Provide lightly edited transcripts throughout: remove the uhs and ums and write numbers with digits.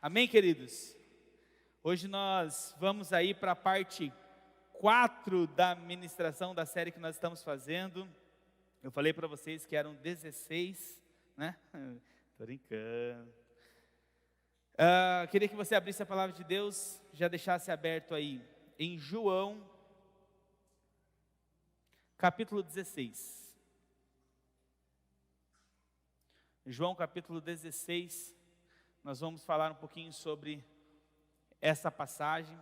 Amém, queridos? Hoje nós vamos aí para a parte 4 da ministração da série que nós estamos fazendo. Eu falei para vocês que eram 16, né? Tô brincando. Queria que você abrisse a palavra de Deus, já deixasse aberto aí em João, capítulo 16. João, capítulo 16. Nós vamos falar um pouquinho sobre essa passagem.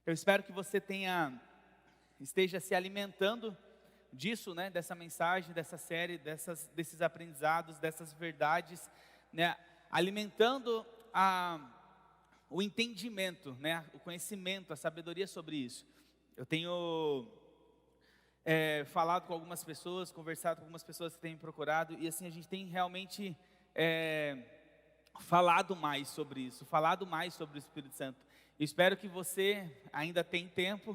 Eu espero que você esteja se alimentando disso, né, dessa mensagem, dessa série, desses aprendizados, dessas verdades, né, alimentando o entendimento, né, o conhecimento, a sabedoria sobre isso. Eu tenho falado com algumas pessoas, conversado com algumas pessoas que têm me procurado, e assim a gente tem realmente falado mais sobre isso, falado mais sobre o Espírito Santo. Eu espero que você ainda tenha tempo,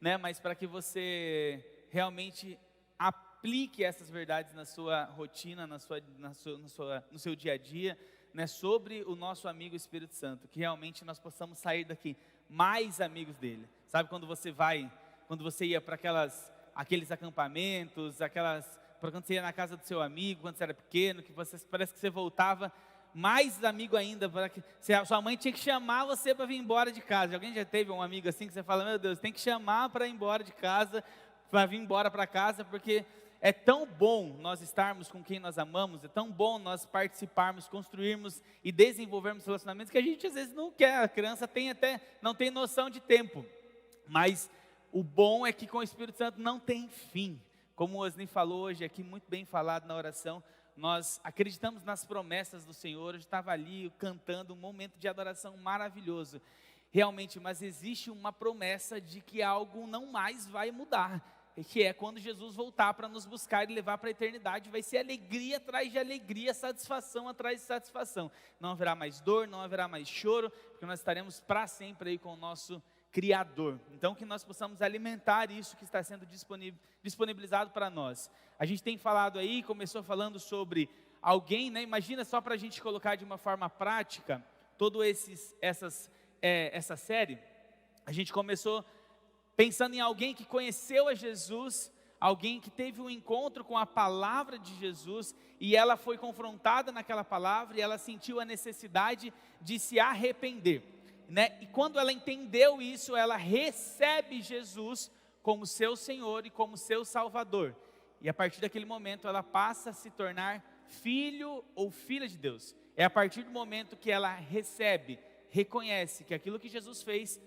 né, mas para que você realmente aplique essas verdades na sua rotina, no seu dia a dia, né, sobre o nosso amigo Espírito Santo, que realmente nós possamos sair daqui mais amigos dele. Sabe quando você ia para aqueles acampamentos, quando você ia na casa do seu amigo, quando você era pequeno, que parece que você voltava mais amigo ainda, a sua mãe tinha que chamar você para vir embora de casa. Alguém já teve um amigo assim que você fala, meu Deus, tem que chamar para ir embora de casa, para vir embora para casa, porque é tão bom nós estarmos com quem nós amamos, é tão bom nós participarmos, construirmos e desenvolvermos relacionamentos, que a gente às vezes não quer, a criança não tem noção de tempo, mas o bom é que com o Espírito Santo não tem fim. Como o Osni falou hoje aqui, muito bem falado na oração, nós acreditamos nas promessas do Senhor. Eu estava ali cantando um momento de adoração maravilhoso, realmente, mas existe uma promessa de que algo não mais vai mudar, que é quando Jesus voltar para nos buscar e levar para a eternidade, vai ser alegria atrás de alegria, satisfação atrás de satisfação, não haverá mais dor, não haverá mais choro, porque nós estaremos para sempre aí com o nosso Criador. Então que nós possamos alimentar isso que está sendo disponibilizado para nós. A gente tem falado aí, começou falando sobre alguém, né? Imagina só para a gente colocar de uma forma prática, essa série, a gente começou pensando em alguém que conheceu a Jesus, alguém que teve um encontro com a palavra de Jesus, e ela foi confrontada naquela palavra, e ela sentiu a necessidade de se arrepender, né? E quando ela entendeu isso, ela recebe Jesus como seu Senhor e como seu Salvador, e a partir daquele momento ela passa a se tornar filho ou filha de Deus. É a partir do momento que ela reconhece que aquilo que Jesus fez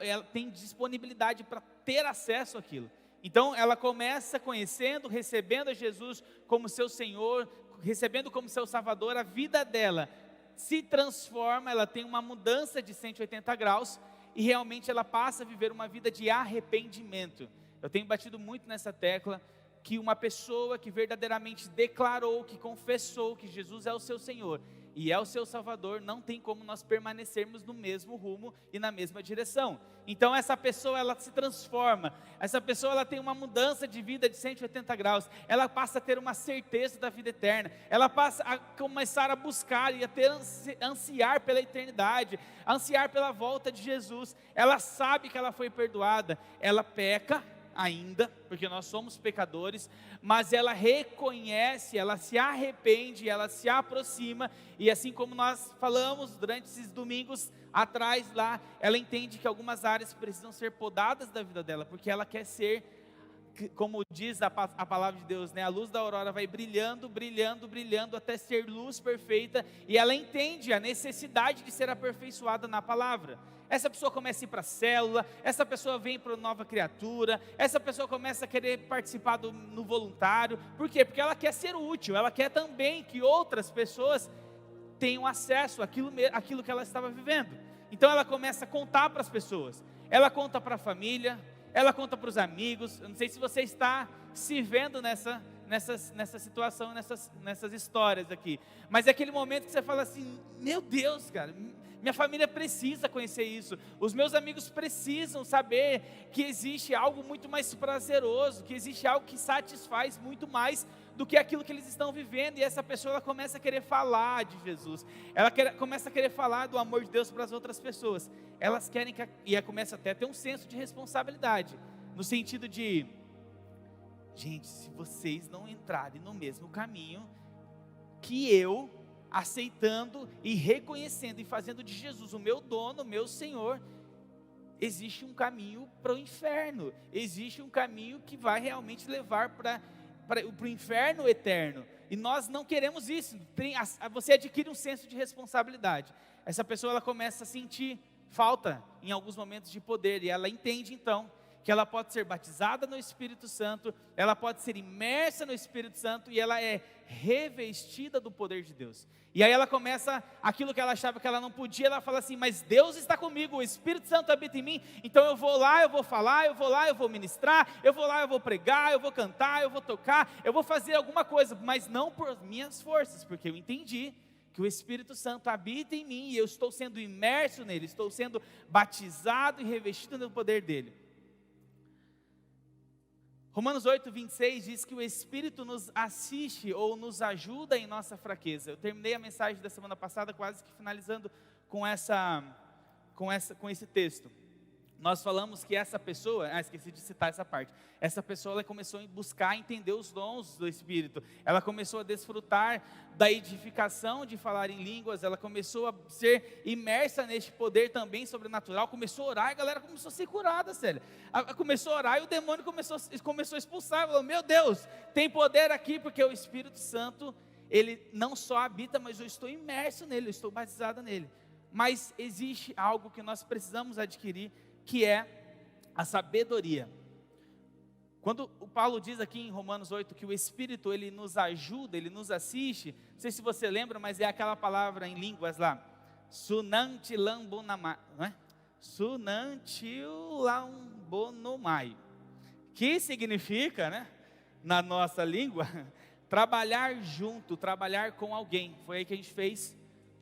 ela tem disponibilidade para ter acesso àquilo. Então ela começa conhecendo, recebendo a Jesus como seu Senhor, recebendo como seu Salvador, a vida dela se transforma, ela tem uma mudança de 180 graus e realmente ela passa a viver uma vida de arrependimento. Eu tenho batido muito nessa tecla, que uma pessoa que verdadeiramente declarou, que confessou que Jesus é o seu Senhor e é o seu Salvador, não tem como nós permanecermos no mesmo rumo e na mesma direção. Então essa pessoa, ela se transforma, essa pessoa, ela tem uma mudança de vida de 180 graus, ela passa a ter uma certeza da vida eterna, ela passa a começar a buscar e a ansiar pela eternidade, ansiar pela volta de Jesus. Ela sabe que ela foi perdoada, ela peca ainda, porque nós somos pecadores, mas ela reconhece, ela se arrepende, ela se aproxima, e assim como nós falamos durante esses domingos atrás lá, ela entende que algumas áreas precisam ser podadas da vida dela, porque ela quer ser, como diz a palavra de Deus, né? A luz da aurora vai brilhando, brilhando, brilhando, até ser luz perfeita, e ela entende a necessidade de ser aperfeiçoada na palavra. Essa pessoa começa a ir para a célula, essa pessoa vem para a nova criatura, essa pessoa começa a querer participar no voluntário. Por quê? Porque ela quer ser útil, ela quer também que outras pessoas tenham acesso àquilo que ela estava vivendo. Então ela começa a contar para as pessoas, ela conta para a família, ela conta para os amigos. Eu não sei se você está se vendo nessa situação, nessas histórias aqui, mas é aquele momento que você fala assim, meu Deus, cara, Minha família precisa conhecer isso. Os meus amigos precisam saber que existe algo muito mais prazeroso, que existe algo que satisfaz muito mais do que aquilo que eles estão vivendo. E essa pessoa, ela começa a querer falar de Jesus. Começa a querer falar do amor de Deus para as outras pessoas. Elas querem e ela começa até a ter um senso de responsabilidade, no sentido de: gente, se vocês não entrarem no mesmo caminho que eu, aceitando e reconhecendo e fazendo de Jesus o meu dono, o meu Senhor, existe um caminho para o inferno, existe um caminho que vai realmente levar para o inferno eterno, e nós não queremos isso. Você adquire um senso de responsabilidade. Essa pessoa, ela começa a sentir falta em alguns momentos de poder, e ela entende então que ela pode ser batizada no Espírito Santo, ela pode ser imersa no Espírito Santo, e ela é revestida do poder de Deus. E aí ela começa, aquilo que ela achava que ela não podia, ela fala assim: mas Deus está comigo, o Espírito Santo habita em mim, então eu vou lá, eu vou falar, eu vou lá, eu vou ministrar, eu vou lá, eu vou pregar, eu vou cantar, eu vou tocar, eu vou fazer alguma coisa, mas não por minhas forças, porque eu entendi que o Espírito Santo habita em mim, e eu estou sendo imerso nele, estou sendo batizado e revestido do poder dele. Romanos 8, 26 diz que o Espírito nos assiste ou nos ajuda em nossa fraqueza. Eu terminei a mensagem da semana passada quase que finalizando com esse texto. Nós falamos que essa pessoa, esqueci de citar essa parte, essa pessoa, ela começou a buscar entender os dons do Espírito, ela começou a desfrutar da edificação de falar em línguas, ela começou a ser imersa neste poder também sobrenatural, começou a orar, e a galera começou a ser curada, sério. Começou a orar e o demônio começou a expulsar, falou: meu Deus, tem poder aqui, porque o Espírito Santo, ele não só habita, mas eu estou imerso nele, eu estou batizado nele. Mas existe algo que nós precisamos adquirir, que é a sabedoria. Quando o Paulo diz aqui em Romanos 8 que o Espírito, ele nos ajuda, ele nos assiste, não sei se você lembra, mas é aquela palavra em línguas lá, sunantilambonomai, não é? Sunantilambonomai, que significa, né, na nossa língua, trabalhar junto, trabalhar com alguém. Foi aí que a gente fez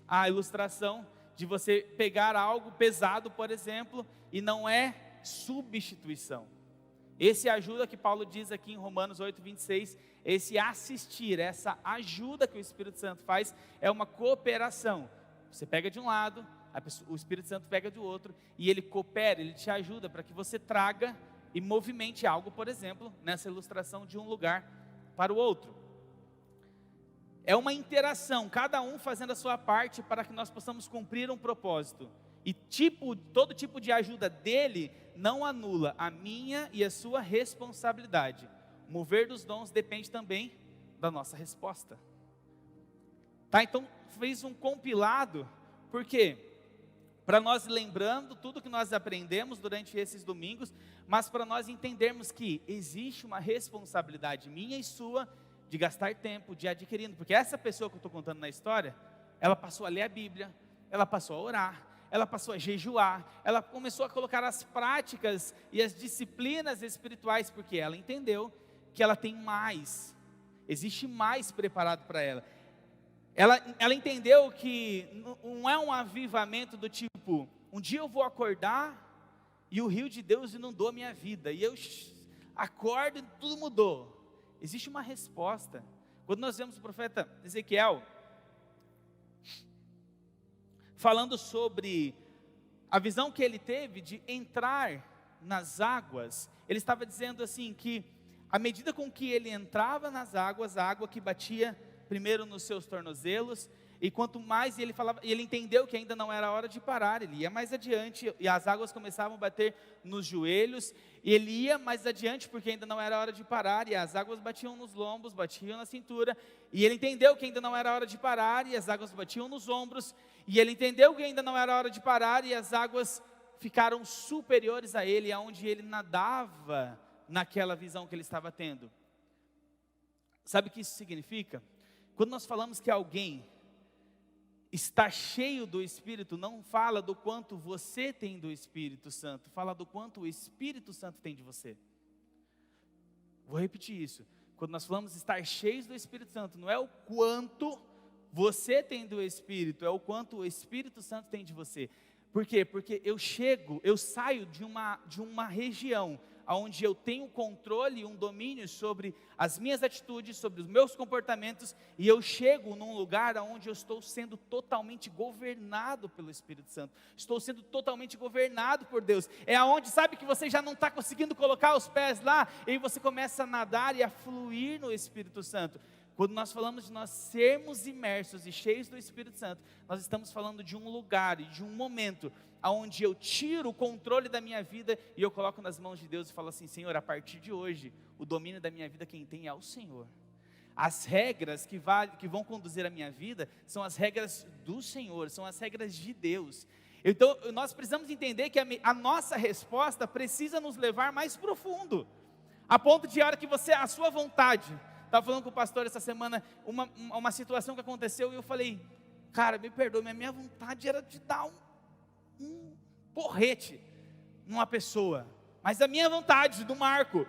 a ilustração de você pegar algo pesado, por exemplo, e não é substituição. Esse ajuda que Paulo diz aqui em Romanos 8, 26, esse assistir, essa ajuda que o Espírito Santo faz, é uma cooperação. Você pega de um lado, o Espírito Santo pega do outro, e ele coopera, ele te ajuda para que você traga e movimente algo, por exemplo, nessa ilustração, de um lugar para o outro. É uma interação, cada um fazendo a sua parte para que nós possamos cumprir um propósito. E todo tipo de ajuda dele não anula a minha e a sua responsabilidade. O mover dos dons depende também da nossa resposta. Tá? Então, fez um compilado, por quê? Para nós lembrando tudo que nós aprendemos durante esses domingos, mas para nós entendermos que existe uma responsabilidade minha e sua, de gastar tempo, de adquirindo, porque essa pessoa que eu estou contando na história, ela passou a ler a Bíblia, ela passou a orar, ela passou a jejuar, ela começou a colocar as práticas e as disciplinas espirituais, porque ela entendeu que ela tem mais, existe mais preparado para ela. Ela entendeu que não é um avivamento do tipo, um dia eu vou acordar e o rio de Deus inundou a minha vida, e eu acordo e tudo mudou. Existe uma resposta. Quando nós vemos o profeta Ezequiel falando sobre a visão que ele teve de entrar nas águas, ele estava dizendo assim que à medida com que ele entrava nas águas, a água que batia primeiro nos seus tornozelos, e quanto mais ele falava, ele entendeu que ainda não era hora de parar, ele ia mais adiante, e as águas começavam a bater nos joelhos, e ele ia mais adiante, porque ainda não era hora de parar, e as águas batiam nos lombos, batiam na cintura, e ele entendeu que ainda não era hora de parar, e as águas batiam nos ombros, e ele entendeu que ainda não era hora de parar, e as águas ficaram superiores a ele, aonde ele nadava naquela visão que ele estava tendo. Sabe o que isso significa? Quando nós falamos que alguém está cheio do Espírito, não fala do quanto você tem do Espírito Santo, fala do quanto o Espírito Santo tem de você. Vou repetir isso. Quando nós falamos estar cheios do Espírito Santo, não é o quanto você tem do Espírito, é o quanto o Espírito Santo tem de você. Por quê? Porque eu saio de uma região onde eu tenho controle e um domínio sobre as minhas atitudes, sobre os meus comportamentos, e eu chego num lugar onde eu estou sendo totalmente governado pelo Espírito Santo, estou sendo totalmente governado por Deus. É aonde, sabe, que você já não está conseguindo colocar os pés lá, e aí você começa a nadar e a fluir no Espírito Santo. Quando nós falamos de nós sermos imersos e cheios do Espírito Santo, nós estamos falando de um lugar e de um momento onde eu tiro o controle da minha vida e eu coloco nas mãos de Deus e falo assim: Senhor, a partir de hoje, o domínio da minha vida quem tem é o Senhor. As regras que vão conduzir a minha vida são as regras do Senhor, são as regras de Deus. Então, nós precisamos entender que a nossa resposta precisa nos levar mais profundo, a ponto de, a hora que a sua vontade... Estava falando com o pastor essa semana, uma situação que aconteceu, e eu falei: cara, me perdoe, mas a minha vontade era de dar um porrete numa pessoa, mas a minha vontade, do Marco,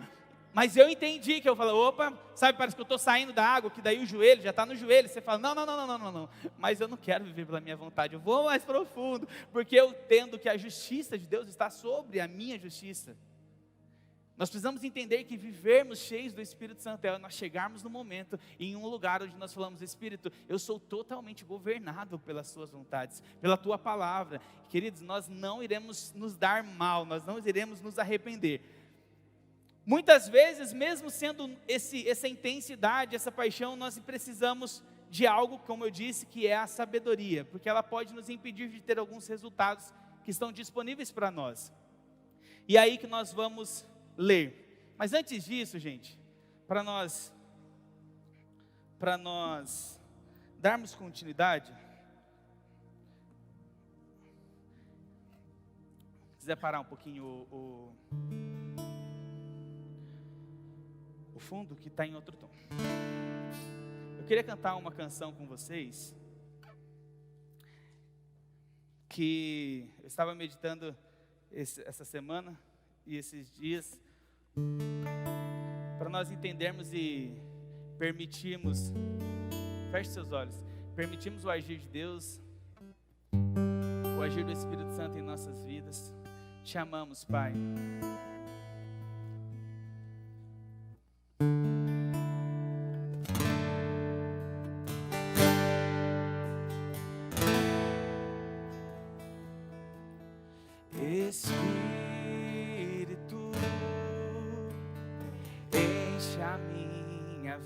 mas eu entendi que eu falei: opa, sabe, parece que eu estou saindo da água, que daí o joelho, já está no joelho, você fala: não, mas eu não quero viver pela minha vontade, eu vou mais profundo, porque eu entendo que a justiça de Deus está sobre a minha justiça. Nós precisamos entender que vivermos cheios do Espírito Santo é nós chegarmos no momento, em um lugar onde nós falamos: Espírito, eu sou totalmente governado pelas suas vontades, pela tua palavra. Queridos, nós não iremos nos dar mal, nós não iremos nos arrepender. Muitas vezes, mesmo sendo essa intensidade, essa paixão, nós precisamos de algo, como eu disse, que é a sabedoria, porque ela pode nos impedir de ter alguns resultados que estão disponíveis para nós. E é aí que nós vamos ler. Mas antes disso, gente, para nós darmos continuidade, se quiser parar um pouquinho o fundo, que está em outro tom. Eu queria cantar uma canção com vocês, que eu estava meditando essa semana e esses dias, para nós entendermos e permitirmos, feche seus olhos, permitirmos o agir de Deus, o agir do Espírito Santo em nossas vidas. Te amamos, Pai.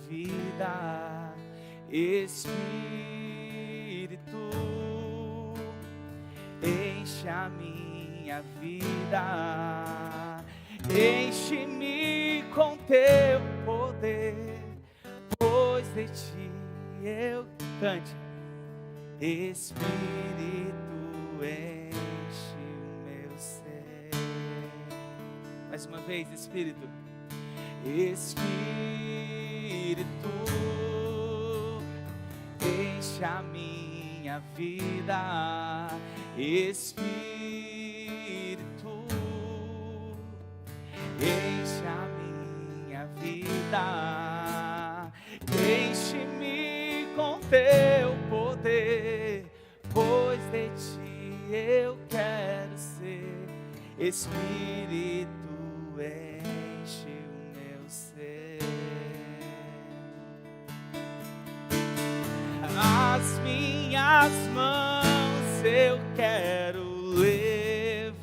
Vida, Espírito, enche a minha vida, enche-me com teu poder, pois de ti eu cante. Espírito, enche o meu ser. Mais uma vez, Espírito, enche a minha vida, Espírito, enche a minha vida, enche-me com teu poder, pois de ti eu quero ser. Espírito, enche o meu ser. As minhas mãos eu quero levantar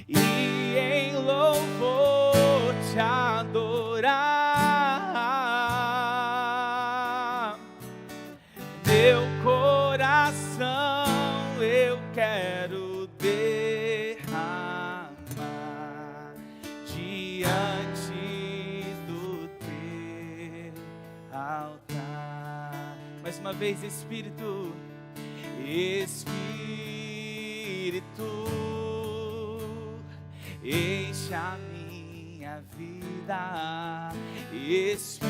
e em louvor te adorar. Meu coração eu quero derramar diante do teu altar. Mais uma vez, Espírito, enche a minha vida, Espírito,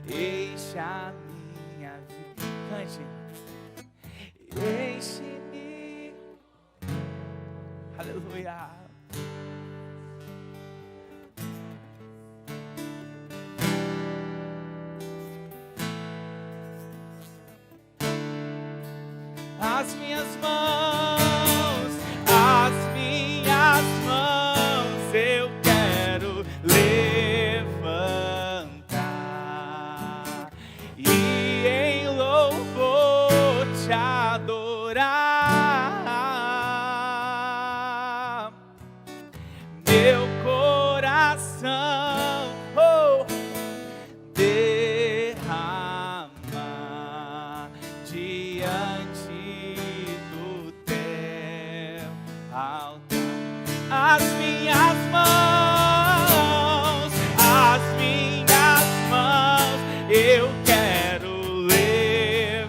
enche a minha vida. Cante. Enche-me. Aleluia. as minhas mãos eu quero levantar e em louvor te adorar. Meu coração derrama diante do teu altar. As minhas mãos, eu quero levantar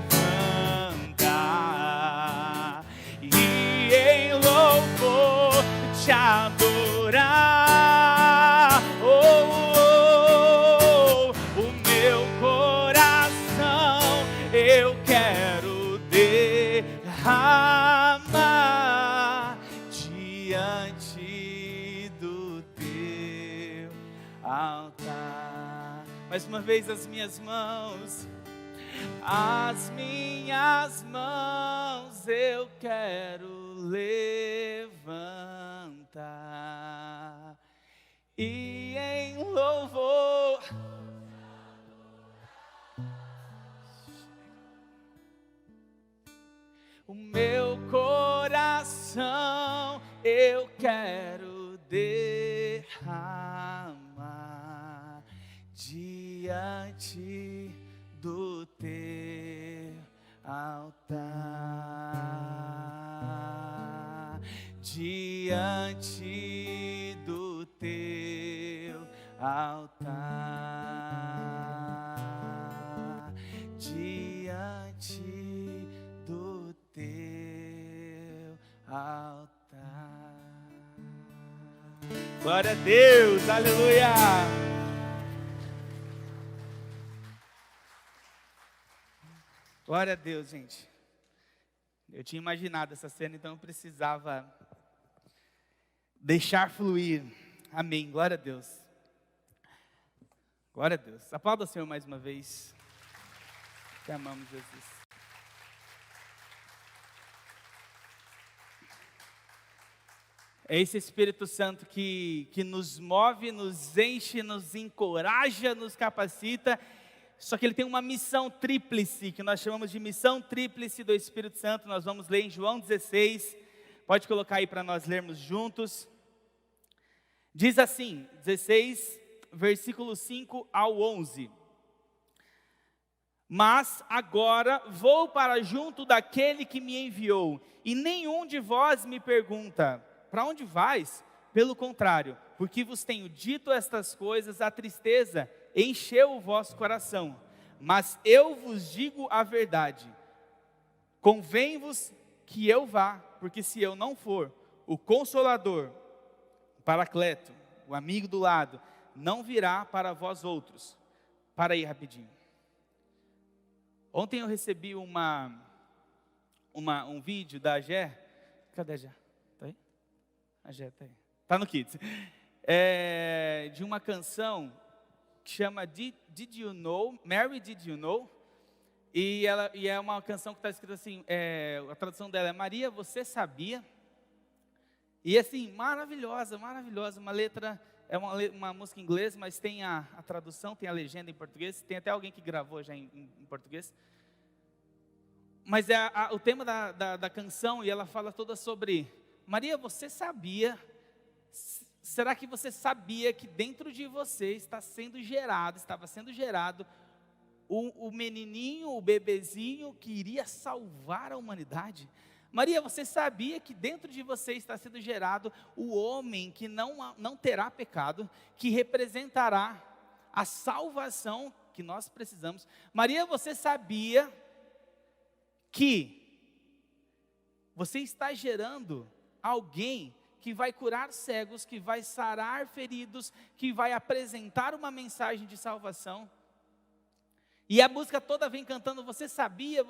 e em louvor te adorar. O meu coração eu quero derramar diante do teu altar. Mais uma vez, as minhas mãos eu quero levantar e em louvor o meu coração eu quero derramar diante do teu altar, diante do teu altar, diante do teu altar. Glória a Deus, aleluia. Glória a Deus, gente. Eu tinha imaginado essa cena, então eu precisava deixar fluir. Amém, glória a Deus. Glória a Deus. Aplauda o Senhor mais uma vez. Te amamos, Jesus. É esse Espírito Santo que nos move, nos enche, nos encoraja, nos capacita. Só que ele tem uma missão tríplice, que nós chamamos de missão tríplice do Espírito Santo. Nós vamos ler em João 16. Pode colocar aí para nós lermos juntos. Diz assim, 16, versículo 5 ao 11. Mas agora vou para junto daquele que me enviou, e nenhum de vós me pergunta, para onde vais? Pelo contrário, porque vos tenho dito estas coisas, a tristeza encheu o vosso coração. Mas eu vos digo a verdade, convém-vos que eu vá, porque se eu não for, o Consolador, o Paracleto, o amigo do lado, não virá para vós outros. Para aí rapidinho. Ontem eu recebi um vídeo da Gé. Cadê a Gé? Está aí? A Gé está aí. Está no Kids. De uma canção que chama Did You Know? Mary, Did You Know? E é uma canção que está escrita assim, a tradução dela é Maria, você sabia? E assim, maravilhosa, uma letra, é uma música em inglês, mas tem a tradução, tem a legenda em português, tem até alguém que gravou já em português. Mas o tema da canção, e ela fala toda sobre, Maria, você sabia? Será que você sabia que dentro de você estava sendo gerado o menininho, o bebezinho que iria salvar a humanidade? Maria, você sabia que dentro de você está sendo gerado o homem que não terá pecado, que representará a salvação que nós precisamos? Maria, você sabia que você está gerando alguém que vai curar cegos, que vai sarar feridos, que vai apresentar uma mensagem de salvação? E a música toda vem cantando, você sabia,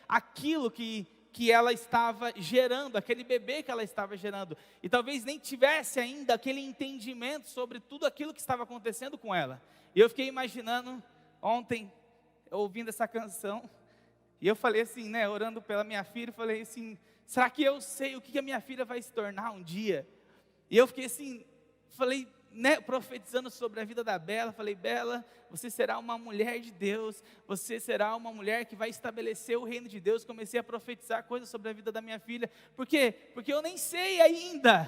aquilo que ela estava gerando, aquele bebê que ela estava gerando. E talvez nem tivesse ainda aquele entendimento sobre tudo aquilo que estava acontecendo com ela. E eu fiquei imaginando, ontem, ouvindo essa canção, E eu falei assim, né, orando pela minha filha, falei assim, será que eu sei o que a minha filha vai se tornar um dia? E eu fiquei assim, falei, né, profetizando sobre a vida da Bela, falei, Bela, você será uma mulher de Deus, você será uma mulher que vai estabelecer o reino de Deus. Comecei a profetizar coisas sobre a vida da minha filha, por quê? Porque eu nem sei ainda,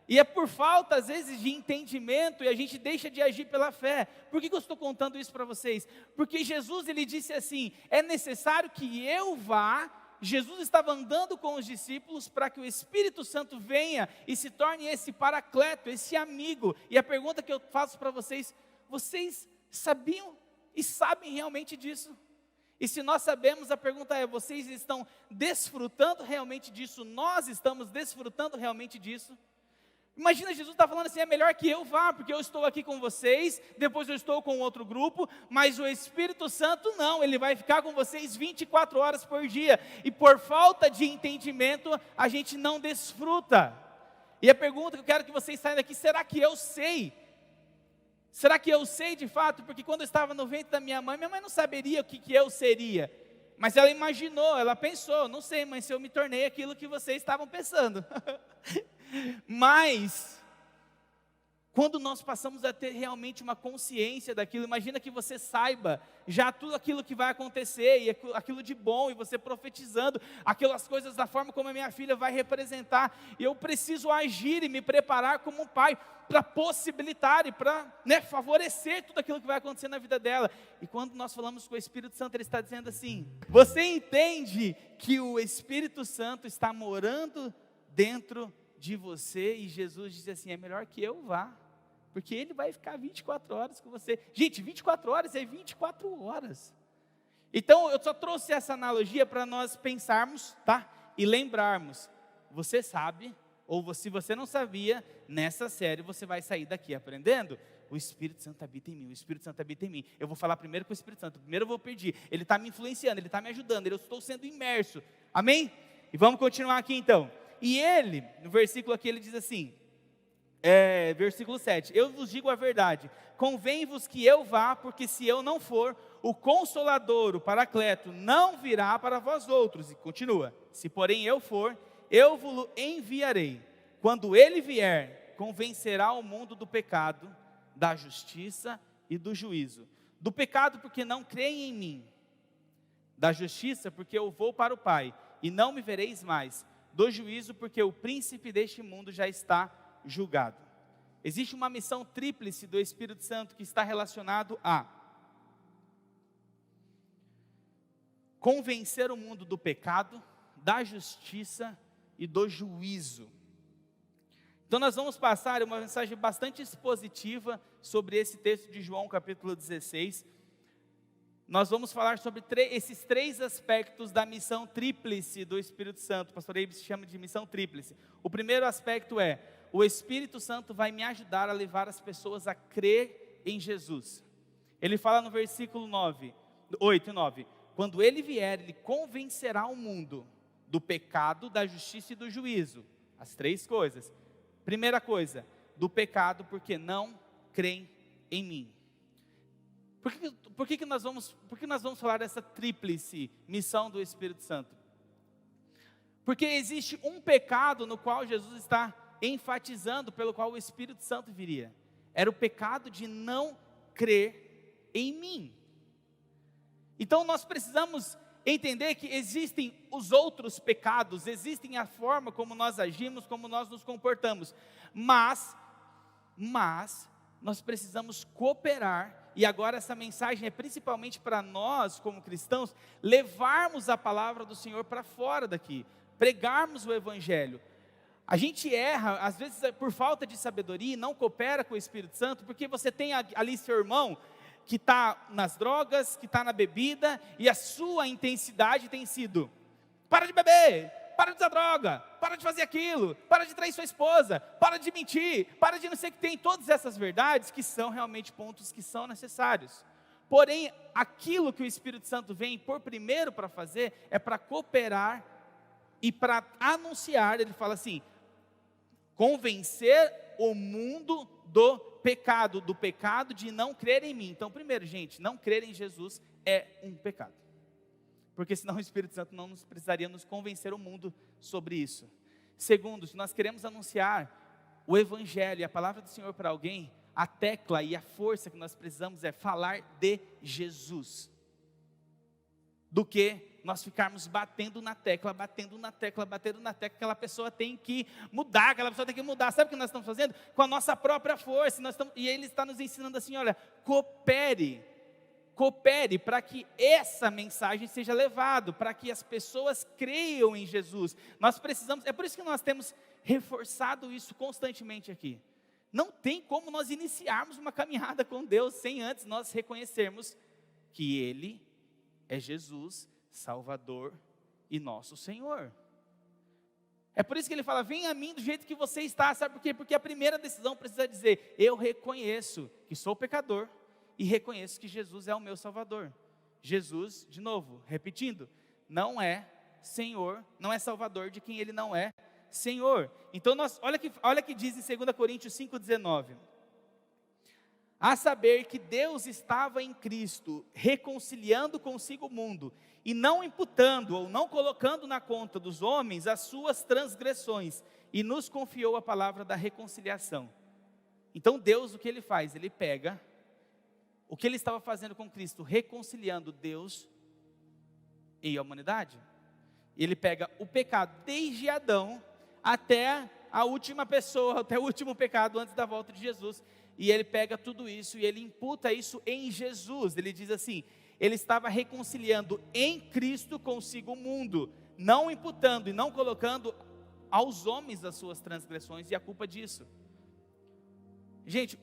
e é por falta às vezes de entendimento, e a gente deixa de agir pela fé. Por que eu estou contando isso para vocês? Porque Jesus, ele disse assim, é necessário que eu vá. Jesus estava andando com os discípulos para que o Espírito Santo venha e se torne esse paracleto, esse amigo. E a pergunta que eu faço para vocês, vocês sabiam e sabem realmente disso? E se nós sabemos, a pergunta é, vocês estão desfrutando realmente disso? Nós estamos desfrutando realmente disso? Imagina, Jesus está falando assim, é melhor que eu vá, porque eu estou aqui com vocês, depois eu estou com outro grupo, mas o Espírito Santo não, ele vai ficar com vocês 24 horas por dia, e por falta de entendimento, a gente não desfruta. E a pergunta que eu quero que vocês saiam daqui, será que eu sei? Será que eu sei de fato? Porque quando eu estava no ventre da minha mãe não saberia o que eu seria, mas ela imaginou, ela pensou, não sei, mãe, se eu me tornei aquilo que vocês estavam pensando. Mas, quando nós passamos a ter realmente uma consciência daquilo, imagina que você saiba já tudo aquilo que vai acontecer, e aquilo de bom, e você profetizando, aquelas coisas da forma como a minha filha vai representar, e eu preciso agir e me preparar como um pai, para possibilitar e para, né, favorecer tudo aquilo que vai acontecer na vida dela. E quando nós falamos com o Espírito Santo, ele está dizendo assim, você entende que o Espírito Santo está morando dentro de você, e Jesus diz assim, é melhor que eu vá, porque ele vai ficar 24 horas com você. Gente, 24 horas é 24 horas. Então, eu só trouxe essa analogia para nós pensarmos, tá? E lembrarmos, você sabe, ou se você não sabia, nessa série você vai sair daqui aprendendo, o Espírito Santo habita em mim, o Espírito Santo habita em mim. Eu vou falar primeiro com o Espírito Santo, primeiro eu vou pedir, ele está me influenciando, ele está me ajudando, eu estou sendo imerso, amém? E vamos continuar aqui então. E ele, no versículo aqui, ele diz assim, versículo 7, eu vos digo a verdade, convém-vos que eu vá, porque se eu não for, o Consolador, o Paracleto, não virá para vós outros. E continua, se porém eu for, eu vos enviarei. Quando ele vier, convencerá o mundo do pecado, da justiça e do juízo. Do pecado, porque não creem em mim. Da justiça, porque eu vou para o Pai, e não me vereis mais. Do juízo, porque o príncipe deste mundo já está julgado. Existe uma missão tríplice do Espírito Santo que está relacionado a convencer o mundo do pecado, da justiça e do juízo. Então nós vamos passar uma mensagem bastante expositiva sobre esse texto de João capítulo 16. Nós vamos falar sobre esses três aspectos da missão tríplice do Espírito Santo. O pastor Eibe se chama de missão tríplice. O primeiro aspecto é, o Espírito Santo vai me ajudar a levar as pessoas a crer em Jesus. Ele fala no versículo 8 e 9, quando ele vier, ele convencerá o mundo do pecado, da justiça e do juízo. As três coisas. Primeira coisa, do pecado, porque não creem em mim. Por que nós vamos falar dessa tríplice missão do Espírito Santo? Porque existe um pecado no qual Jesus está enfatizando, pelo qual o Espírito Santo viria. Era o pecado de não crer em mim. Então nós precisamos entender que existem os outros pecados, existem a forma como nós agimos, como nós nos comportamos. Mas nós precisamos cooperar. E agora essa mensagem é principalmente para nós, como cristãos, levarmos a palavra do Senhor para fora daqui, pregarmos o Evangelho. A gente erra, às vezes por falta de sabedoria, e não coopera com o Espírito Santo, porque você tem ali seu irmão, que está nas drogas, que está na bebida, e a sua intensidade tem sido, para de beber, para de usar droga, para de fazer aquilo, para de trair sua esposa, para de mentir, para de não sei o que tem, todas essas verdades que são realmente pontos que são necessários. Porém, aquilo que o Espírito Santo vem por primeiro para fazer, é para cooperar e para anunciar, ele fala assim, convencer o mundo do pecado de não crer em mim. Então, primeiro, gente, não crer em Jesus é um pecado. porque senão o Espírito Santo não nos precisaria nos convencer o mundo sobre isso. Segundo, se nós queremos anunciar o Evangelho e a palavra do Senhor para alguém, a tecla e a força que nós precisamos é falar de Jesus, do que nós ficarmos batendo na tecla, aquela pessoa tem que mudar, sabe o que nós estamos fazendo? Com a nossa própria força, e Ele está nos ensinando assim, olha, coopere para que essa mensagem seja levada, para que as pessoas creiam em Jesus. Nós precisamos, é por isso que nós temos reforçado isso constantemente aqui. Não tem como nós iniciarmos uma caminhada com Deus sem antes nós reconhecermos que Ele é Jesus, Salvador e nosso Senhor. É por isso que Ele fala, vem a mim do jeito que você está, sabe por quê? Porque a primeira decisão precisa dizer, eu reconheço que sou pecador, e reconheço que Jesus é o meu Salvador. Jesus, de novo, repetindo, não é Senhor, não é Salvador de quem Ele não é Senhor. Então, olha que diz em 2 Coríntios 5,19. A saber que Deus estava em Cristo, reconciliando consigo o mundo, e não imputando ou não colocando na conta dos homens as suas transgressões, e nos confiou a palavra da reconciliação. Então Deus, o que Ele faz? Ele pega o que Ele estava fazendo com Cristo, reconciliando Deus e a humanidade. Ele pega o pecado desde Adão até a última pessoa, até o último pecado antes da volta de Jesus. E Ele pega tudo isso e Ele imputa isso em Jesus. Ele diz assim, Ele estava reconciliando em Cristo consigo o mundo, não imputando e não colocando aos homens as suas transgressões e a culpa disso. Gente,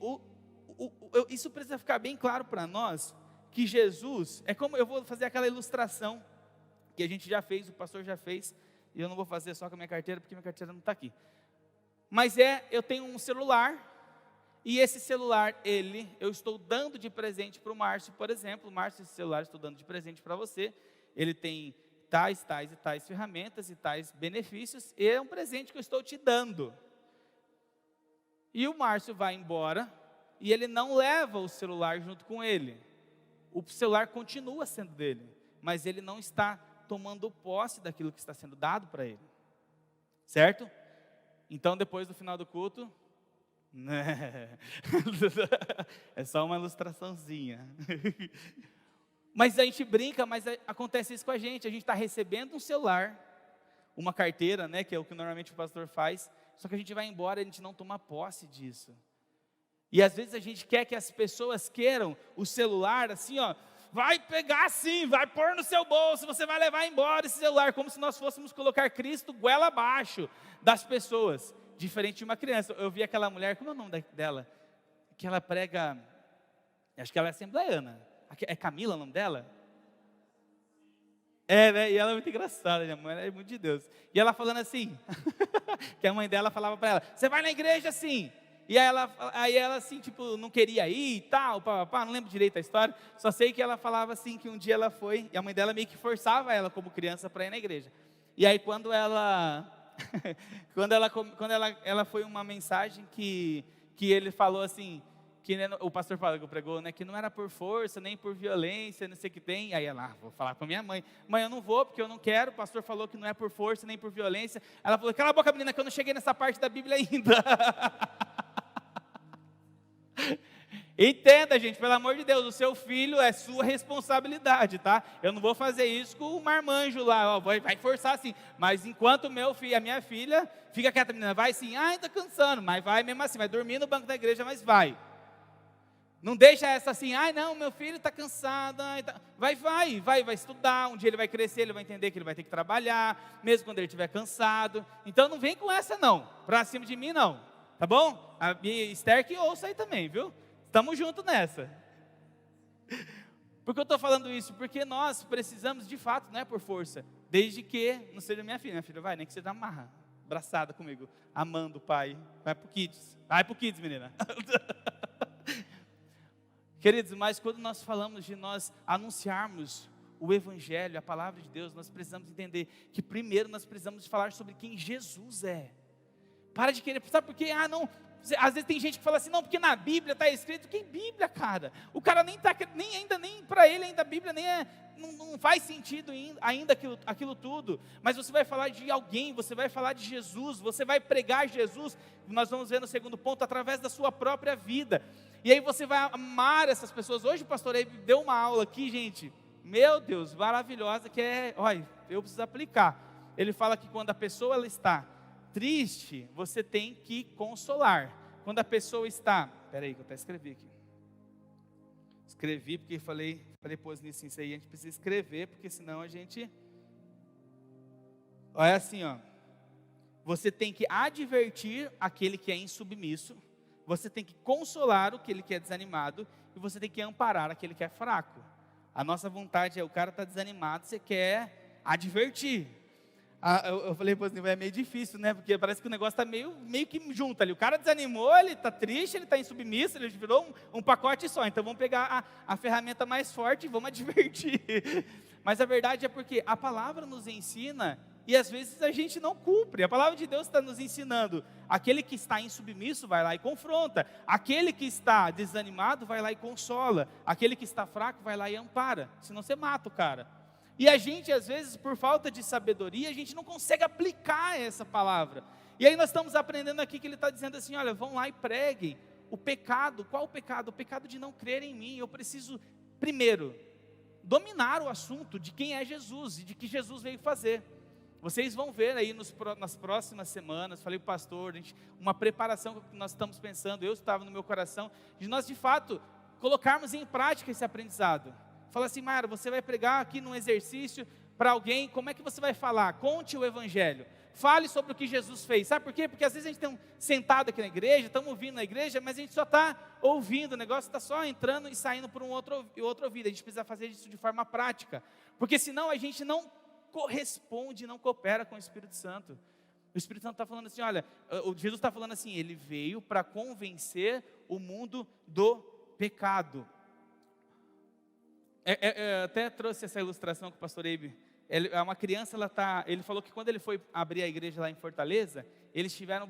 isso precisa ficar bem claro para nós, que Jesus, é como, eu vou fazer aquela ilustração, que a gente já fez, o pastor já fez, e eu não vou fazer só com a minha carteira, porque minha carteira não está aqui. Mas eu tenho um celular, e esse celular, eu estou dando de presente para o Márcio, por exemplo. Márcio, esse celular estou dando de presente para você, ele tem tais e tais ferramentas e tais benefícios, e é um presente que eu estou te dando. E o Márcio vai embora, e ele não leva o celular junto com ele. O celular continua sendo dele, mas ele não está tomando posse daquilo que está sendo dado para ele. Certo? Então, depois do final do culto, é só uma ilustraçãozinha. Mas a gente brinca, mas acontece isso com a gente está recebendo um celular, uma carteira, né, que é o que normalmente o pastor faz, só que a gente vai embora e a gente não toma posse disso. E às vezes a gente quer que as pessoas queiram o celular assim, ó, vai pegar assim, vai pôr no seu bolso, você vai levar embora esse celular, como se nós fôssemos colocar Cristo goela abaixo das pessoas, diferente de uma criança. Eu vi aquela mulher, como é o nome dela? Que ela prega, acho que ela é assembleiana, é Camila o nome dela? É, né? E ela é muito engraçada, minha mãe é muito de Deus. E ela falando assim, que a mãe dela falava para ela, você vai na igreja assim. E aí ela assim, tipo, não queria ir e tal, não lembro direito a história, só sei que ela falava assim, que um dia ela foi, e a mãe dela meio que forçava ela como criança para ir na igreja. E aí quando ela foi uma mensagem que ele falou assim, que o pastor falou que pregou, né, que não era por força, nem por violência, não sei o que tem. Aí ela, vou falar com a minha mãe, eu não vou, porque eu não quero, o pastor falou que não é por força, nem por violência. Ela falou, cala a boca menina, que eu não cheguei nessa parte da Bíblia ainda. Entenda, gente, pelo amor de Deus, o seu filho é sua responsabilidade, tá? Eu não vou fazer isso com o marmanjo lá, ó, vai forçar assim. Mas enquanto a minha filha, fica quieta, menina, vai sim, está cansando, mas vai mesmo assim, vai dormir no banco da igreja, mas vai. Não deixa essa assim, não, meu filho está cansado, vai estudar, um dia ele vai crescer, ele vai entender que ele vai ter que trabalhar, mesmo quando ele estiver cansado. Então não vem com essa não, pra cima de mim não, tá bom? A minha Esther que ouça aí também, viu? Estamos juntos nessa. Por que eu estou falando isso? Porque nós precisamos de fato, não é por força, desde que não seja minha filha vai, nem que seja amarra, abraçada comigo, amando o pai, vai pro Kids menina. Queridos, mas quando nós falamos de nós anunciarmos o Evangelho, a palavra de Deus, nós precisamos entender que primeiro nós precisamos falar sobre quem Jesus é. Para de querer, sabe por quê? Às vezes tem gente que fala assim, não, porque na Bíblia está escrito. Que Bíblia, cara? O cara nem para ele ainda a Bíblia não faz sentido ainda aquilo tudo. Mas você vai falar de alguém, você vai falar de Jesus, você vai pregar Jesus. Nós vamos ver no segundo ponto, através da sua própria vida. E aí você vai amar essas pessoas. Hoje o pastor Eibe deu uma aula aqui, gente, meu Deus, maravilhosa, que olha, eu preciso aplicar. Ele fala que quando a pessoa ela está triste, você tem que consolar. Quando a pessoa está... Peraí, que eu até escrevi aqui. Escrevi porque falei pôs nisso, isso aí, a gente precisa escrever, porque senão a gente... É assim, ó. Você tem que advertir aquele que é insubmisso, você tem que consolar aquele que é desanimado, e você tem que amparar aquele que é fraco. A nossa vontade o cara está desanimado, você quer advertir. Eu falei, pô, é meio difícil, né? Porque parece que o negócio está meio que junto ali. O cara desanimou, ele está triste, ele está insubmisso, ele virou um pacote só. Então vamos pegar a ferramenta mais forte e vamos advertir. Mas a verdade é porque a palavra nos ensina e às vezes a gente não cumpre. A palavra de Deus está nos ensinando. Aquele que está insubmisso vai lá e confronta. Aquele que está desanimado vai lá e consola. Aquele que está fraco vai lá e ampara. Senão você mata o cara. E a gente, às vezes, por falta de sabedoria, a gente não consegue aplicar essa palavra. E aí nós estamos aprendendo aqui que ele está dizendo assim, olha, vão lá e preguem o pecado. Qual o pecado? O pecado de não crer em mim. Eu preciso, primeiro, dominar o assunto de quem é Jesus e de que Jesus veio fazer. Vocês vão ver aí nas próximas semanas, falei para o pastor, uma preparação que nós estamos pensando, eu estava no meu coração, de nós de fato colocarmos em prática esse aprendizado. Fala assim, Mayara, você vai pregar aqui num exercício para alguém, como é que você vai falar? Conte o Evangelho, fale sobre o que Jesus fez. Sabe por quê? Porque às vezes a gente está sentado aqui na igreja, estamos ouvindo na igreja, mas a gente só está ouvindo, o negócio está só entrando e saindo por um outro ouvido. A gente precisa fazer isso de forma prática, porque senão a gente não corresponde, não coopera com o Espírito Santo. O Espírito Santo está falando assim, olha, Jesus está falando assim, ele veio para convencer o mundo do pecado. Até trouxe essa ilustração com o pastor Eibe. Uma criança, ele falou que quando ele foi abrir a igreja lá em Fortaleza, eles tiveram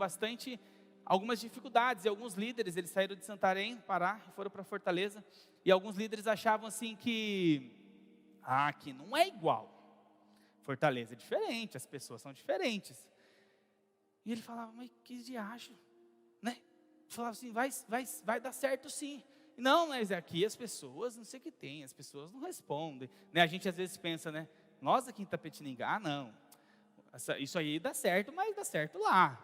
algumas dificuldades, e alguns líderes, eles saíram de Santarém, Pará, e foram para Fortaleza, e alguns líderes achavam assim que não é igual, Fortaleza é diferente, as pessoas são diferentes, e ele falava, mas que diacho, né? Falava assim, vai dar certo sim. Não, mas aqui as pessoas, não sei o que tem, as pessoas não respondem. Né? A gente às vezes pensa, né? Nós aqui em Itapetininga, não. Isso aí dá certo, mas dá certo lá.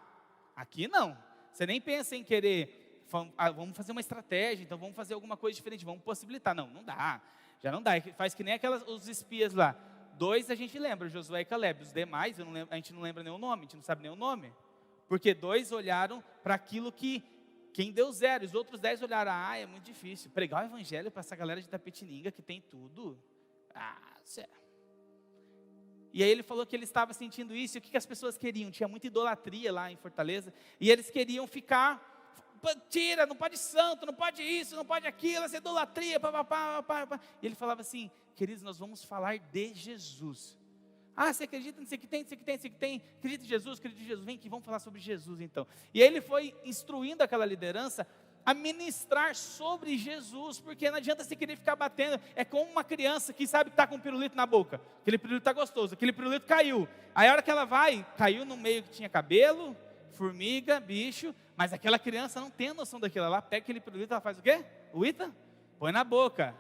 Aqui não. Você nem pensa em querer, vamos fazer uma estratégia, então vamos fazer alguma coisa diferente, vamos possibilitar. Não dá. Já não dá. Faz que nem os espias lá. 2 a gente lembra, Josué e Caleb. Os demais, a gente não lembra nem o nome, a gente não sabe nem o nome. Porque 2 olharam para aquilo que quem deu 0, os outros 10 olharam, é muito difícil, pregar o evangelho para essa galera de Itapetininga que tem tudo, sério. E aí ele falou que ele estava sentindo isso, e o que as pessoas queriam? Tinha muita idolatria lá em Fortaleza, e eles queriam ficar, tira, não pode santo, não pode isso, não pode aquilo, essa idolatria, papapá. E ele falava assim, queridos, nós vamos falar de Jesus. Você acredita nisso que tem, acredita em Jesus, vem aqui, vamos falar sobre Jesus então. E aí ele foi instruindo aquela liderança a ministrar sobre Jesus, porque não adianta você querer ficar batendo, é como uma criança que sabe que está com um pirulito na boca, aquele pirulito está gostoso, aquele pirulito caiu, aí a hora que ela caiu no meio que tinha cabelo, formiga, bicho, mas aquela criança não tem noção daquilo, ela pega aquele pirulito, ela faz o quê? Põe na boca,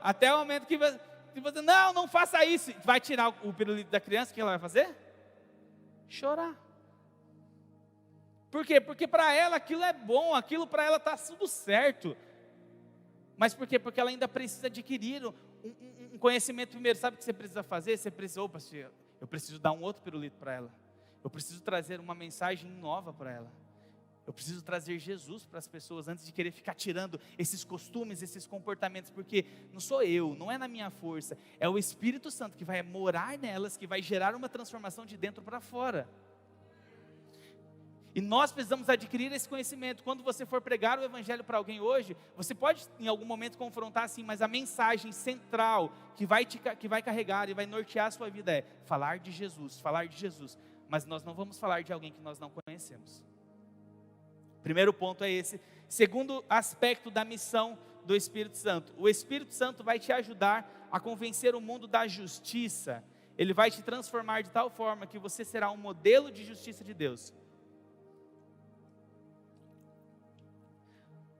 até o momento que você, não faça isso, vai tirar o pirulito da criança, o que ela vai fazer? Chorar. Por quê? Porque para ela aquilo é bom, aquilo para ela está tudo certo. Mas por quê? Porque ela ainda precisa adquirir um conhecimento primeiro. Sabe o que você precisa fazer? Você precisa, eu preciso dar um outro pirulito para ela. Eu preciso trazer uma mensagem nova para ela. Eu preciso trazer Jesus para as pessoas antes de querer ficar tirando esses costumes, esses comportamentos, porque não sou eu, não é na minha força, é o Espírito Santo que vai morar nelas, que vai gerar uma transformação de dentro para fora. E nós precisamos adquirir esse conhecimento. Quando você for pregar o Evangelho para alguém hoje, você pode em algum momento confrontar assim, mas a mensagem central que vai carregar e vai nortear a sua vida é falar de Jesus. Mas nós não vamos falar de alguém que nós não conhecemos. Primeiro ponto é esse. Segundo aspecto da missão do Espírito Santo. O Espírito Santo vai te ajudar a convencer o mundo da justiça. Ele vai te transformar de tal forma que você será um modelo de justiça de Deus.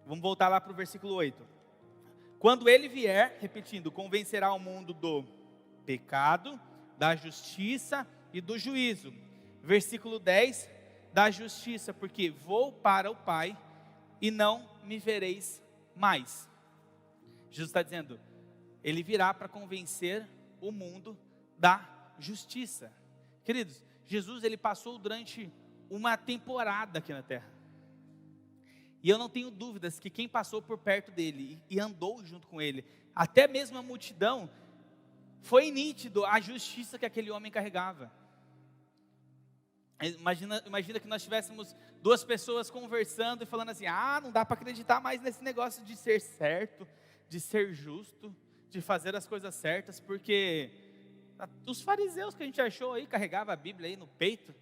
Vamos voltar lá para o versículo 8. Quando ele vier, repetindo, convencerá o mundo do pecado, da justiça e do juízo. Versículo 10, da justiça, porque vou para o Pai e não me vereis mais. Jesus está dizendo, ele virá para convencer o mundo da justiça. Queridos, Jesus ele passou durante uma temporada aqui na terra. E eu não tenho dúvidas que quem passou por perto dele e andou junto com ele, até mesmo a multidão, foi nítido a justiça que aquele homem carregava. Imagina que nós tivéssemos duas pessoas conversando e falando assim, não dá para acreditar mais nesse negócio de ser certo, de ser justo, de fazer as coisas certas, porque os fariseus que a gente achou aí, carregava a Bíblia aí no peito,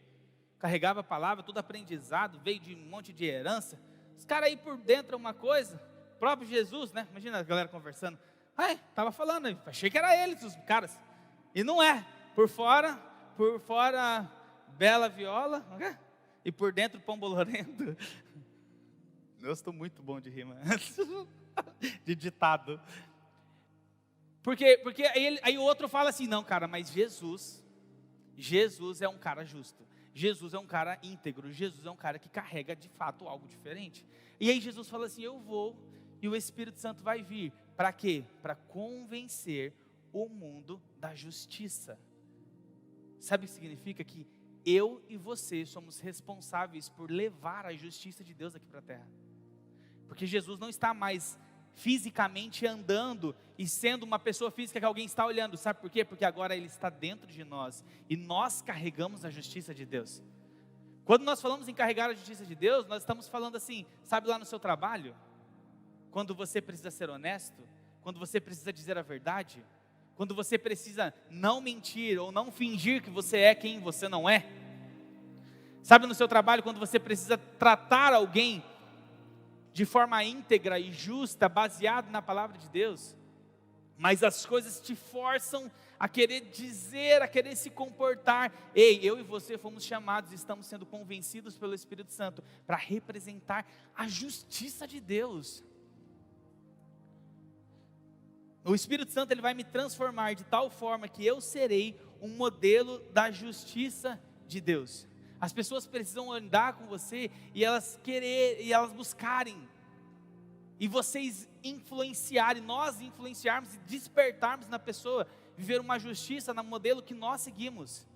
carregava a palavra, tudo aprendizado, veio de um monte de herança, os caras aí por dentro é uma coisa, o próprio Jesus, né, imagina a galera conversando, estava falando, achei que era eles os caras, e não é, por fora, bela viola, e por dentro pão bolorento. Eu estou muito bom de rima, de ditado. Porque aí o outro fala assim, não cara, mas Jesus é um cara justo, Jesus é um cara íntegro, Jesus é um cara que carrega de fato algo diferente. E aí Jesus fala assim, eu vou e o Espírito Santo vai vir, para quê? Para convencer o mundo da justiça. Sabe o que significa? Que eu e você somos responsáveis por levar a justiça de Deus aqui para a terra. Porque Jesus não está mais fisicamente andando e sendo uma pessoa física que alguém está olhando. Sabe por quê? Porque agora Ele está dentro de nós e nós carregamos a justiça de Deus. Quando nós falamos em carregar a justiça de Deus, nós estamos falando assim, sabe lá no seu trabalho? Quando você precisa ser honesto, quando você precisa dizer a verdade, quando você precisa não mentir ou não fingir que você é quem você não é. Sabe no seu trabalho, quando você precisa tratar alguém de forma íntegra e justa, baseado na palavra de Deus, mas as coisas te forçam a querer dizer, a querer se comportar. Ei, eu e você fomos chamados e estamos sendo convencidos pelo Espírito Santo para representar a justiça de Deus. O Espírito Santo ele vai me transformar de tal forma que eu serei um modelo da justiça de Deus. As pessoas precisam andar com você e elas buscarem, e vocês influenciarem, nós influenciarmos e despertarmos na pessoa, viver uma justiça no modelo que nós seguimos.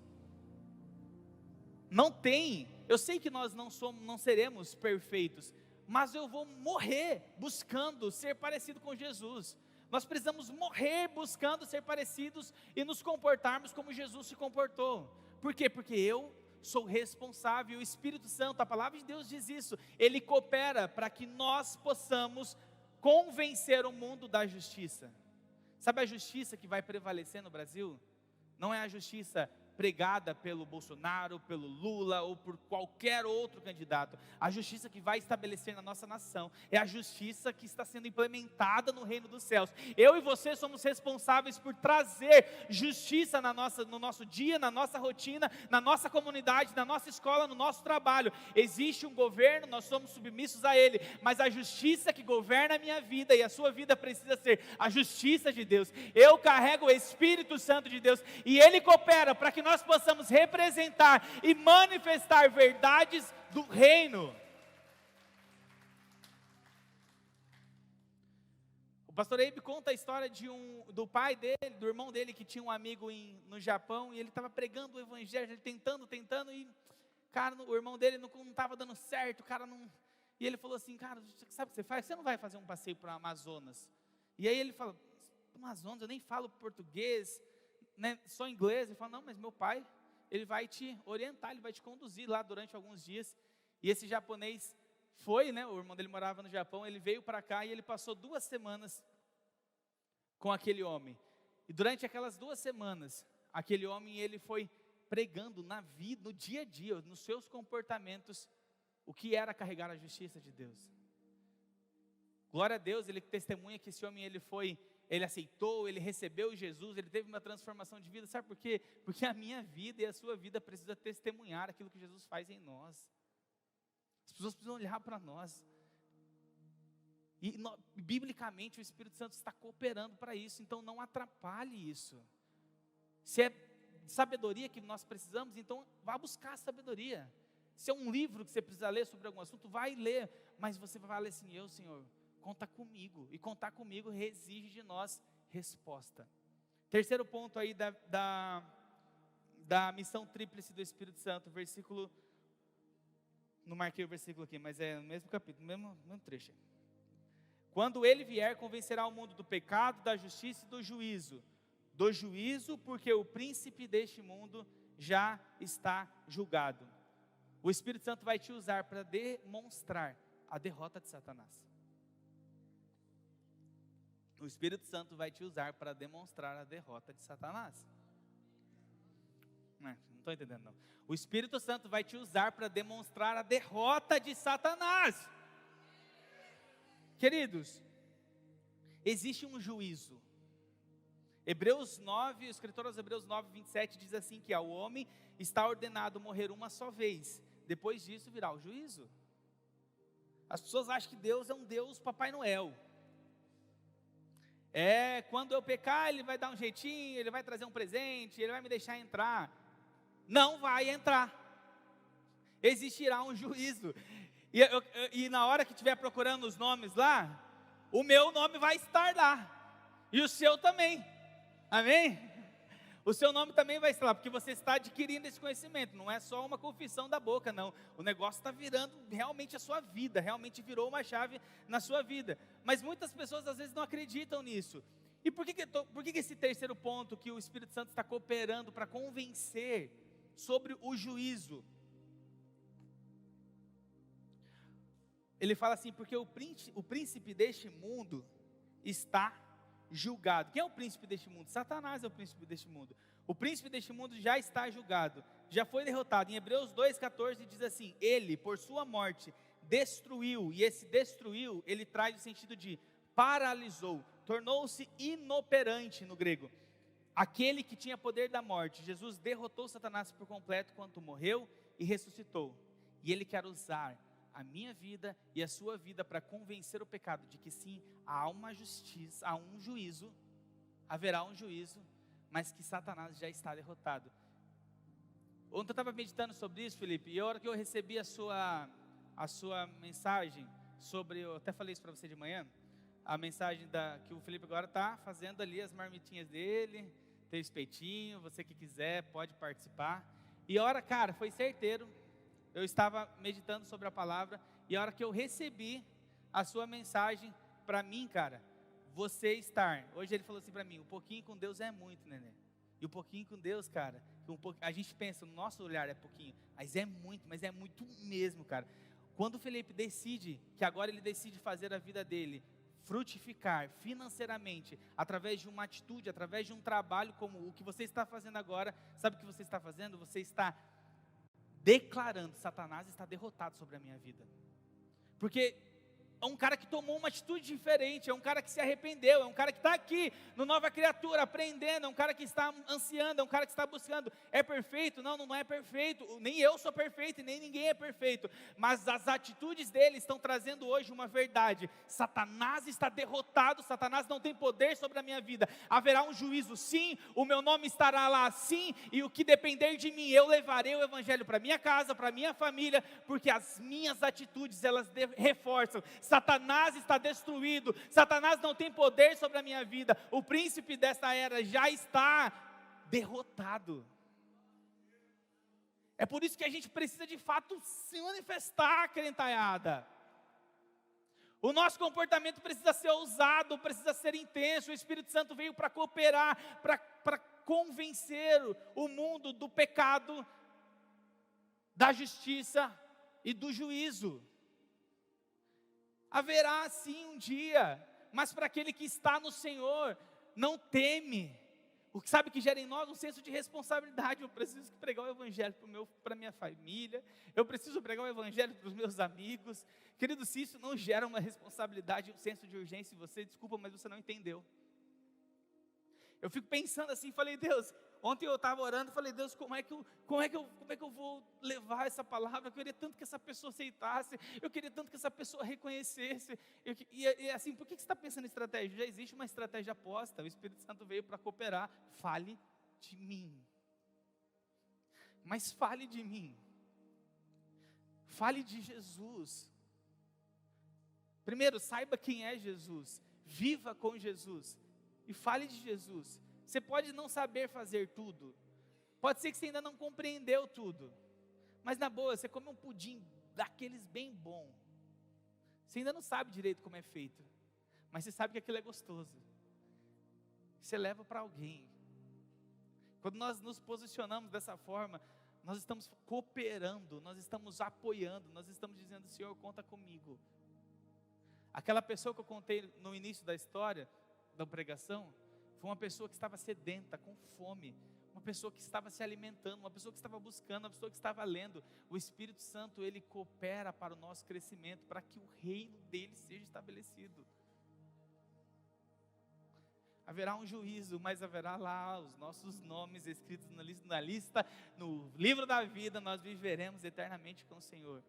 Eu sei que nós não seremos perfeitos, mas eu vou morrer buscando ser parecido com Jesus. Nós precisamos morrer buscando ser parecidos e nos comportarmos como Jesus se comportou. Por quê? Porque eu sou responsável, o Espírito Santo, a palavra de Deus diz isso, ele coopera para que nós possamos convencer o mundo da justiça. Sabe a justiça que vai prevalecer no Brasil? Não é a justiça pregada pelo Bolsonaro, pelo Lula ou por qualquer outro candidato. A justiça que vai estabelecer na nossa nação é a justiça que está sendo implementada no reino dos céus. Eu e você somos responsáveis por trazer justiça no nosso dia, na nossa rotina, na nossa comunidade, na nossa escola, no nosso trabalho. Existe um governo, nós somos submissos a ele, mas a justiça que governa a minha vida e a sua vida precisa ser a justiça de Deus. Eu carrego o Espírito Santo de Deus e ele coopera para que nós possamos representar e manifestar verdades do reino. O pastor Abe conta a história do pai dele, do irmão dele que tinha um amigo no Japão e ele estava pregando o evangelho, ele tentando e, cara, o irmão dele não estava dando certo, e ele falou assim, cara, sabe o que você faz? Você não vai fazer um passeio para o Amazonas? E aí ele fala, Amazonas, eu nem falo português, né, só inglês. Ele fala, não, mas meu pai, ele vai te orientar, ele vai te conduzir lá durante alguns dias. E esse japonês foi, né, o irmão dele morava no Japão, ele veio para cá e ele passou 2 semanas com aquele homem. E durante aquelas 2 semanas, aquele homem, ele foi pregando na vida, no dia a dia, nos seus comportamentos, o que era carregar a justiça de Deus. Glória a Deus, ele testemunha que esse homem ele aceitou, ele recebeu Jesus, ele teve uma transformação de vida. Sabe por quê? Porque a minha vida e a sua vida precisa testemunhar aquilo que Jesus faz em nós. As pessoas precisam olhar para nós. E biblicamente o Espírito Santo está cooperando para isso, então não atrapalhe isso. Se é sabedoria que nós precisamos, então vá buscar a sabedoria. Se é um livro que você precisa ler sobre algum assunto, vai ler, mas você vai ler assim: eu, Senhor, conta comigo, e contar comigo exige de nós resposta. Terceiro ponto aí da missão tríplice do Espírito Santo, versículo, não marquei o versículo aqui, mas é no mesmo capítulo, no mesmo trecho. Quando ele vier, convencerá o mundo do pecado, da justiça e do juízo. Do juízo, porque o príncipe deste mundo já está julgado. O Espírito Santo vai te usar para demonstrar a derrota de Satanás. O Espírito Santo vai te usar para demonstrar a derrota de Satanás. Não estou entendendo não. O Espírito Santo vai te usar para demonstrar a derrota de Satanás. Queridos, existe um juízo. Hebreus 9, o escritor aos Hebreus 9, 27 diz assim que ao homem está ordenado morrer uma só vez. Depois disso virá o juízo. As pessoas acham que Deus é um Deus Papai Noel. Quando eu pecar, Ele vai dar um jeitinho, Ele vai trazer um presente, Ele vai me deixar entrar. Não vai entrar. Existirá um juízo. E na hora que estiver procurando os nomes lá, o meu nome vai estar lá. E o seu também. Amém? O seu nome também vai estar lá, porque você está adquirindo esse conhecimento. Não é só uma confissão da boca, não. O negócio está virando realmente a sua vida. Realmente virou uma chave na sua vida. Mas muitas pessoas às vezes não acreditam nisso. E por que esse terceiro ponto que o Espírito Santo está cooperando para convencer sobre o juízo? Ele fala assim, porque o príncipe deste mundo está julgado. Quem é o príncipe deste mundo? Satanás é o príncipe deste mundo. O príncipe deste mundo já está julgado, já foi derrotado. Em Hebreus 2,14 diz assim: ele, por sua morte, destruiu, e esse destruiu, ele traz o sentido de paralisou, tornou-se inoperante no grego. Aquele que tinha poder da morte. Jesus derrotou Satanás por completo quando morreu e ressuscitou. E ele quer usar a minha vida e a sua vida para convencer o pecado de que sim, há uma justiça, há um juízo, haverá um juízo, mas que Satanás já está derrotado. Ontem eu estava meditando sobre isso, Felipe, e a hora que eu recebi a sua mensagem sobre, eu até falei isso para você de manhã, a mensagem que o Felipe agora está fazendo ali as marmitinhas dele, tem espetinho, você que quiser pode participar. E a hora, cara, foi certeiro. Eu estava meditando sobre a palavra, e a hora que eu recebi a sua mensagem, para mim, cara, você estar, hoje ele falou assim para mim, um pouquinho com Deus é muito, nenê. E um pouquinho com Deus, cara, a gente pensa, no nosso olhar é pouquinho, mas é muito mesmo, cara. Quando o Felipe decide, que agora ele decide fazer a vida dele frutificar financeiramente, através de uma atitude, através de um trabalho como o que você está fazendo agora, sabe o que você está fazendo? Você está declarando, Satanás está derrotado sobre a minha vida. Porque é um cara que tomou uma atitude diferente, é um cara que se arrependeu, é um cara que está aqui no Nova Criatura, aprendendo, é um cara que está ansiando, é um cara que está buscando. É perfeito? Não é perfeito, nem eu sou perfeito e nem ninguém é perfeito, mas as atitudes dele estão trazendo hoje uma verdade: Satanás está derrotado, Satanás não tem poder sobre a minha vida, haverá um juízo sim, o meu nome estará lá sim, e o que depender de mim, eu levarei o evangelho para minha casa, para minha família, porque as minhas atitudes, elas reforçam. Satanás está destruído, Satanás não tem poder sobre a minha vida, o príncipe dessa era já está derrotado. É por isso que a gente precisa de fato se manifestar, crentalhada. O nosso comportamento precisa ser ousado, precisa ser intenso. O Espírito Santo veio para cooperar, para convencer o mundo do pecado, da justiça e do juízo. Haverá sim um dia, mas para aquele que está no Senhor, não teme, o que sabe que gera em nós um senso de responsabilidade. Eu preciso pregar o evangelho para minha família, eu preciso pregar o evangelho para os meus amigos. Querido, se isso não gera uma responsabilidade, um senso de urgência em você, desculpa, mas você não entendeu. Eu fico pensando assim, falei, Deus, ontem eu estava orando, falei, Deus, como é que eu vou levar essa palavra? Eu queria tanto que essa pessoa aceitasse, eu queria tanto que essa pessoa reconhecesse. E assim, por que você está pensando em estratégia? Já existe uma estratégia posta, o Espírito Santo veio para cooperar. Fale de mim, mas fale de mim, fale de Jesus. Primeiro, saiba quem é Jesus, viva com Jesus. E fale de Jesus. Você pode não saber fazer tudo, pode ser que você ainda não compreendeu tudo, mas na boa, você come um pudim daqueles bem bom, você ainda não sabe direito como é feito, mas você sabe que aquilo é gostoso, você leva para alguém. Quando nós nos posicionamos dessa forma, nós estamos cooperando, nós estamos apoiando, nós estamos dizendo, Senhor, conta comigo. Aquela pessoa que eu contei no início da história, da pregação, foi uma pessoa que estava sedenta, com fome, uma pessoa que estava se alimentando, uma pessoa que estava buscando, uma pessoa que estava lendo. O Espírito Santo, ele coopera para o nosso crescimento, para que o reino dele seja estabelecido. Haverá um juízo, mas haverá lá os nossos nomes escritos na lista, no livro da vida. Nós viveremos eternamente com o Senhor.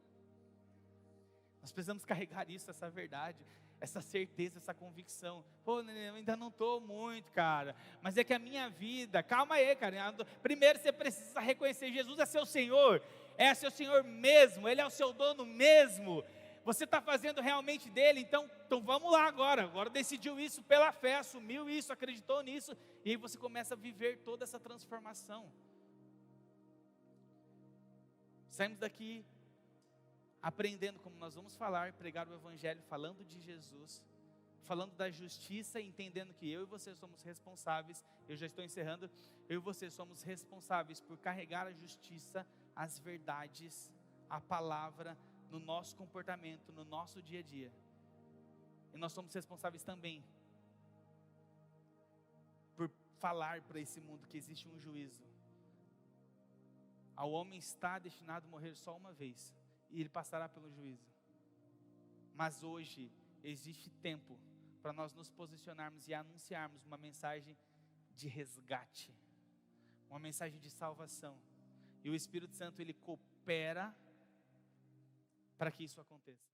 Nós precisamos carregar isso, essa verdade, essa certeza, essa convicção. Pô, eu ainda não estou muito, cara, mas é que a minha vida, calma aí, cara. Primeiro você precisa reconhecer, Jesus é seu Senhor, é seu Senhor mesmo, Ele é o seu dono mesmo. Você está fazendo realmente dele, então vamos lá agora decidiu isso pela fé, assumiu isso, acreditou nisso, e aí você começa a viver toda essa transformação. Saímos daqui aprendendo como nós vamos falar, pregar o evangelho, falando de Jesus, falando da justiça, entendendo que eu e você somos responsáveis. Eu já estou encerrando. Eu e você somos responsáveis por carregar a justiça, as verdades, a palavra no nosso comportamento, no nosso dia a dia. E nós somos responsáveis também por falar para esse mundo que existe um juízo. Ao homem está destinado a morrer só uma vez, e ele passará pelo juízo. Mas hoje existe tempo para nós nos posicionarmos e anunciarmos uma mensagem de resgate, uma mensagem de salvação. E o Espírito Santo, ele coopera para que isso aconteça.